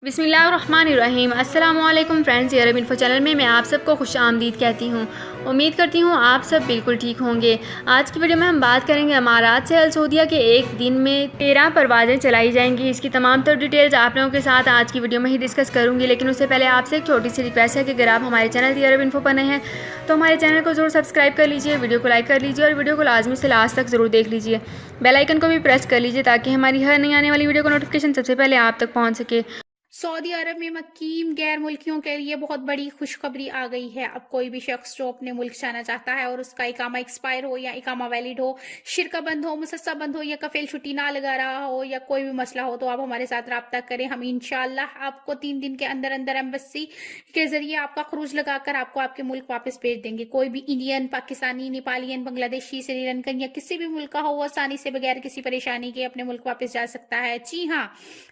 बिस्मिल्लाहिर्रहमानिर्रहीम। अस्सलामुअलैकुम फ्रेंड्स, अरब info channel में मैं आप सबको खुश आमदीद कहती हूँ। उम्मीद करती हूँ आप सब बिल्कुल ठीक होंगे। आज की वीडियो में हम बात करेंगे अमारात से अल सऊदिया के एक दिन में 13 परवाज़ें चलाई जाएंगी। इसकी तमाम तर डिटेल्स आप लोगों के साथ आज की वीडियो में ही डिस्कस करूँगी, लेकिन उससे पहले आपसे एक छोटी सी रिक्वेस्ट है कि अगर आप हमारे चैनल अरब इन्फो पर नए हैं तो हमारे चैनल को ज़रूर सब्सक्राइब कर लीजिए, वीडियो को लाइक कर लीजिए और वीडियो को लाजमी से लास्ट तक ज़रूर देख लीजिए। बेल आइकन को भी प्रेस कर लीजिए ताकि हमारी हर नई आने वाली वीडियो का नोटिफिकेशन सबसे पहले आप तक पहुँच सके। सऊदी अरब में मुकीम गैर मुल्कियों के लिए बहुत बड़ी खुशखबरी आ गई है। अब कोई भी शख्स जो अपने मुल्क जाना चाहता है और उसका इकामा एक्सपायर हो या इकामा वैलिड हो, शिरका बंद हो, मुसस्सा बंद हो या कफील छुट्टी ना लगा रहा हो या कोई भी मसला हो, तो आप हमारे साथ रब्ता करें। हम इंशाल्लाह आपको 3 दिन के अंदर अंदर एम्बेसी के जरिए आपका खरूज लगाकर आपको आपके मुल्क वापस भेज देंगे। कोई भी इंडियन, पाकिस्तानी, नेपालियन, बांग्लादेशी, श्रीलंकन या किसी भी मुल्क का हो, वो आसानी से बगैर किसी परेशानी के अपने मुल्क वापस जा सकता है। जी हाँ,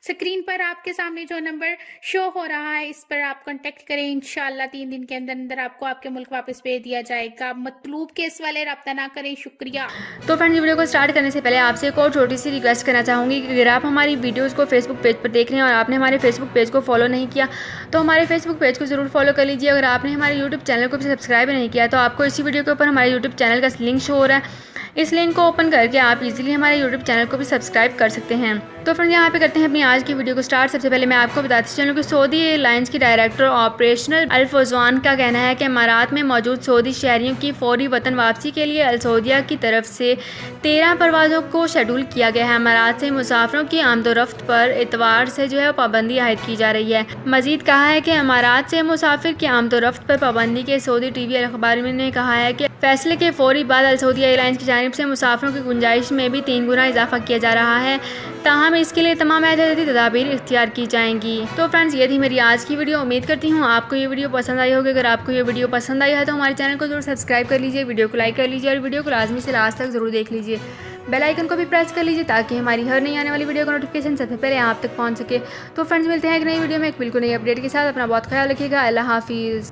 स्क्रीन पर आपके सामने जो नंबर शो हो रहा है, इस पर आप कांटेक्ट करें। इंशाल्लाह 3 दिन के अंदर अंदर आपको आपके मुल्क वापस भेज दिया जाएगा। मतलूब केस वाले रब्ता ना करें। शुक्रिया। तो फ्रेंड्स, वीडियो को स्टार्ट करने से पहले आपसे एक और छोटी सी रिक्वेस्ट करना चाहूँगी कि अगर आप हमारी वीडियोस को फेसबुक पेज पर देख रहे हैं और आपने हमारे फेसबुक पेज को फॉलो नहीं किया तो हमारे फेसबुक पेज को ज़रूर फॉलो कर लीजिए। अगर आपने हमारे यूट्यूब चैनल को भी सब्सक्राइब नहीं किया तो आपको इसी वीडियो के ऊपर हमारे यूट्यूब चैनल का लिंक शो हो रहा है, इस लिंक को ओपन करके आप इजीली हमारे यूट्यूब चैनल को भी सब्सक्राइब कर सकते हैं। तो फ्रेंड्स, यहाँ पे करते हैं अपनी आज की वीडियो को स्टार्ट। सबसे पहले मैं आपको बताती चलूँ कि सऊदी एयरलाइंस की डायरेक्टर ऑपरेशनल अल फौजवान का कहना है कि इमारात में मौजूद सऊदी शहरियों की फौरी वतन वापसी के लिए अल सऊदिया की तरफ से 13 परवाज़ों को शेड्यूल किया गया है। इमारात से मुसाफिरों की आमदोरफ्त पर इतवार से जो है पाबंदी आयद की जा रही है। मजीद कहा है कि इमारात से मुसाफिर की आमदोरफ्त पर पाबंदी के सऊदी टीवी अखबार ने कहा है कि फैसले के फौरी बाद अल सऊदिया एयरलाइंस की जानिब से मुसाफिरों की गुंजाइश में भी 3 गुना इजाफा किया जा रहा है, ताहम इसके लिए तमाम एहतियाती तदाबीर इख्तियार की जाएंगी। तो फ्रेंड्स, ये थी मेरी आज की वीडियो। उम्मीद करती हूँ आपको ये वीडियो पसंद आई होगी। अगर आपको ये वीडियो पसंद आई है तो हमारे चैनल को जरूर सब्सक्राइब कर लीजिए, वीडियो को लाइक कर लीजिए और वीडियो को लाजमी से लास्ट तक जरूर देख लीजिए। बेल आइकन को भी प्रेस कर लीजिए ताकि हमारी हर नई आने वाली वीडियो का नोटिफिकेशन सबसे पहले आप तक पहुँच सके। तो फ्रेंड्स, मिलते हैं एक नई वीडियो में एक बिल्कुल नई अपडेट के साथ। अपना बहुत ख्याल रखिएगा। अल्लाह हाफिज़।